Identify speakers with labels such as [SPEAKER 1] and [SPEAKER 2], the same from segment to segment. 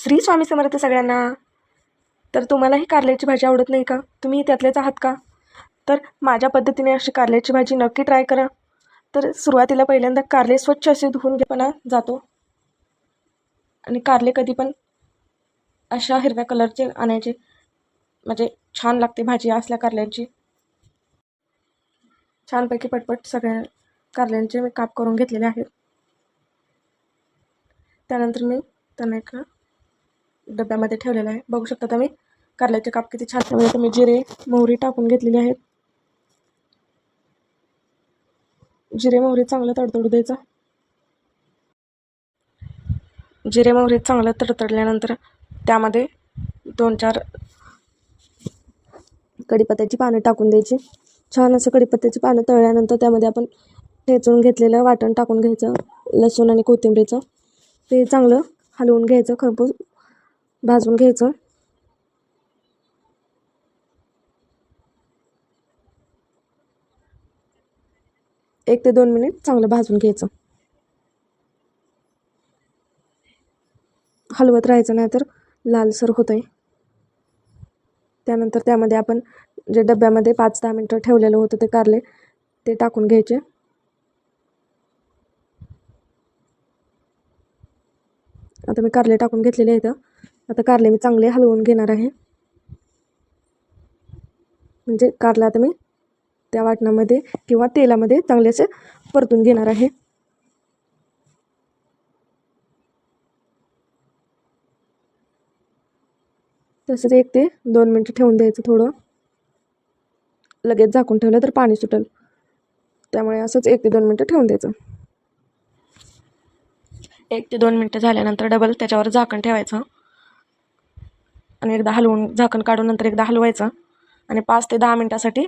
[SPEAKER 1] श्री स्वामी समर्थ सगळ्यांना. तर तुम्हालाही कारल्याची भाजी आवडत नाही का? तुम्ही त्यातलेच आहात का? तर माझ्या पद्धतीने अशी कारल्याची भाजी नक्की ट्राय करा. तर सुरुवातीला पहिल्यांदा कारले स्वच्छ असे धुवून घेपणा जातो. आणि कारले कधी पण अशा हिरव्या कलरचे आणायचे, म्हणजे छान लागते भाजी असल्या कारल्यांची. छानपैकी पटपट सगळ्या कारल्यांचे मी काप करून घेतलेले आहेत. त्यानंतर मी त्यांना एका डब्यामध्ये ठेवलेला आहे. बघू शकता तुम्ही कारल्याचे काप किती छान. त्यामुळे मी जिरे मोहरी टाकून घेतलेली आहेत. जिरे मोहरी चांगलं तडतडू द्यायचं. जिरे मोहरी चांगलं तडतडल्यानंतर त्यामध्ये 2-4 कढीपत्त्याची पानं टाकून द्यायची. छान असं कढीपत्त्याची पानं तळल्यानंतर त्यामध्ये आपण ठेचून घेतलेलं वाटण टाकून घ्यायचं, लसूण आणि कोथिंबीरचं. ते चांगलं हलवून घ्यायचं, खरपूस भाजून घ्यायचं. एक ते 2 मिनिट चांगलं भाजून घ्यायचं. हलवत राहायचं, नाही तर लालसर होतं आहे. त्यानंतर त्यामध्ये आपण जे डब्यामध्ये 5-10 मिनटं ठेवलेलं होतं ते कारले ते टाकून घ्यायचे. आता मी कारले टाकून घेतलेले आहेत. आता कारले मी चांगले हलवून घेणार आहे. म्हणजे कारले आता मी त्या वाटणामध्ये किंवा तेलामध्ये चांगले असे परतून घेणार आहे. तसंच 1 ते 2 मिनटं ठेवून द्यायचं. थोडं लगेच झाकून ठेवलं तर पाणी सुटेल, त्यामुळे असंच 1 ते 2 मिनटं ठेवून द्यायचं. 1 ते 2 मिनटं झाल्यानंतर डबल त्याच्यावर झाकण ठेवायचं आणि एकदा हलवून झाकण काढून नंतर एकदा हलवायचं आणि 5 ते 10 मिनटासाठी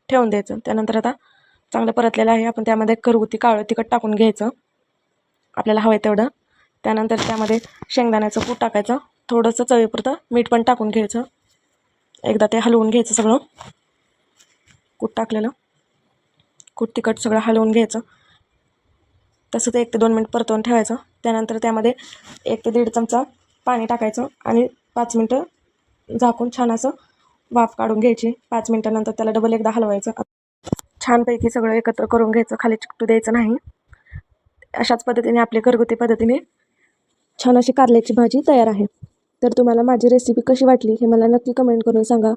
[SPEAKER 1] ठेवून द्यायचं. त्यानंतर आता चांगलं परतलेलं आहे. आपण त्यामध्ये घरगुती काळं तिखट टाकून घ्यायचं आपल्याला हवं आहे तेवढं. त्यानंतर त्यामध्ये शेंगदाण्याचं कूट टाकायचं, थोडंसं चवीपुरतं मीठ पण टाकून घ्यायचं. एकदा ते हलवून घ्यायचं सगळं. कूट टाकलेलं कूट तिखट सगळं हलवून घ्यायचं. तसं ते 1 ते 2 मिनिट परतवून ठेवायचं. त्यानंतर त्यामध्ये 1 ते 1.5 चमचा पाणी टाकायचं आणि 5 मिनटं झाकून छान असं वाफ काढून घ्यायची. 5 मिनटानंतर त्याला डबल एकदा हलवायचं. छानपैकी सगळं एकत्र करून घ्यायचं, खाली चिकटू द्यायचं नाही. अशाच पद्धतीने आपली घरगुती पद्धतीने छान अशी कारल्याची भाजी तयार आहे. तर तुम्हाला माझी रेसिपी कशी वाटली हे मला नक्की कमेंट करून सांगा.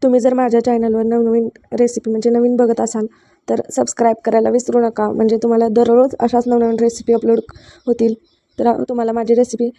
[SPEAKER 1] तुम्ही जर माझ्या चॅनलवर नवनवीन रेसिपी म्हणजे नवीन बघत असाल तर सबस्क्राईब करायला विसरू नका. म्हणजे तुम्हाला दररोज अशाच नवनवीन रेसिपी अपलोड होतील. तर तुम्हाला माझी रेसिपी